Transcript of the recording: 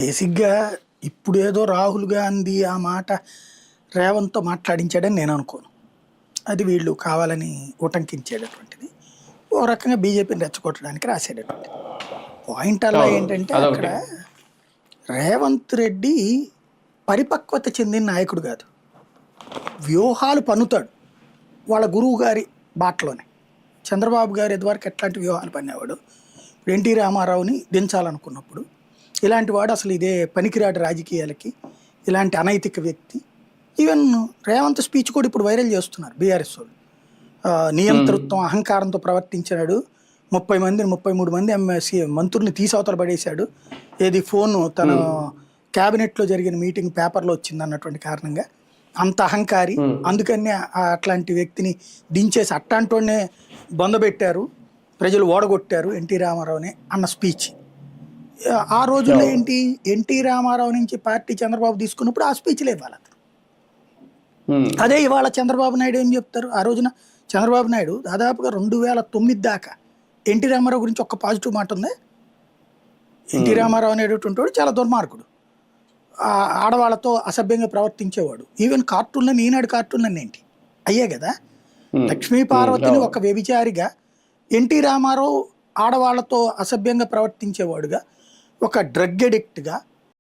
బేసిక్‌గా ఇప్పుడేదో రాహుల్ గాంధీ ఆ మాట రేవంత్‌తో మాట్లాడించాడని నేను అనుకోను. అది వీళ్ళు కావాలని ఉటంకించేటటువంటిది. ఓ రకంగా బీజేపీని రెచ్చగొట్టడానికి రాసేటటువంటిది. పాయింటల్లా అవును. ఏంటంటే అక్కడ అదొకటి. రేవంత్ రెడ్డి పరిపక్వత చెందిన నాయకుడు గాదు. వ్యూహాలు పన్నుతాడు. వాళ్ళ గురువు గారి బాటలోనే. చంద్రబాబు గారు ఇదివరకు ఎట్లాంటి వ్యూహాలు పన్నేవాడు. ఎన్టీ రామారావుని దించాలనుకున్నప్పుడు ఇలాంటి వాడు అసలు ఇదే పనికిరాడు రాజకీయాలకి, ఇలాంటి అనైతిక వ్యక్తి. ఈవెన్ రేవంత్ స్పీచ్ కూడా ఇప్పుడు వైరల్ చేస్తున్నారు బీఆర్ఎస్ వాళ్ళు. హ్మ్. నియంతృత్వం అహంకారంతో ప్రవర్తించాడు, 30 మందిని 33 మంది మంత్రుల్ని తీసవతల పడేశాడు. ఏది ఫోను తను హ్మ్. క్యాబినెట్లో జరిగిన మీటింగ్ పేపర్లో వచ్చింది అన్నటువంటి కారణంగా అంత అహంకారి, హ్మ్. అందుకనే అట్లాంటి వ్యక్తిని దించేసి అట్టాంటోనే బొందబెట్టారు, ప్రజలు ఓడగొట్టారు ఎన్టీ రామారావుని అన్న స్పీచ్. ఆ రోజుల్లో అవును. ఏంటి, ఎన్టీ రామారావు నుంచి పార్టీ చంద్రబాబు తీసుకున్నప్పుడు ఆ స్పీచ్‌లు ఇవ్వాలి. హ్మ్. అదే ఇవాళ చంద్రబాబు నాయుడు ఏం చెప్తారు? ఆ రోజున చంద్రబాబు నాయుడు దాదాపుగా 2009 దాకా ఎన్టీ రామారావు గురించి ఒక్క పాజిటివ్ మాట ఉందా? ఎన్టీ హ్మ్. రామారావు అనేటటువంటివాడు చాలా దుర్మార్గుడు. ఆడవాళ్ళతో అసభ్యంగా ప్రవర్తించేవాడు. ఈవెన్ కార్టూన్‌లని ఈనాడు కార్టూన్‌లన్నీ ఏంటి? అయ్యే గదా! హ్మ్. లక్ష్మీ హ్మ్. పార్వతిని అవును. ఒక వ్యభిచారిగా, ఎన్టీ రామారావు ఆడవాళ్ళతో అసభ్యంగా ప్రవర్తించేవాడుగా, ఒక డ్రగ్ అడిక్ట్‌గా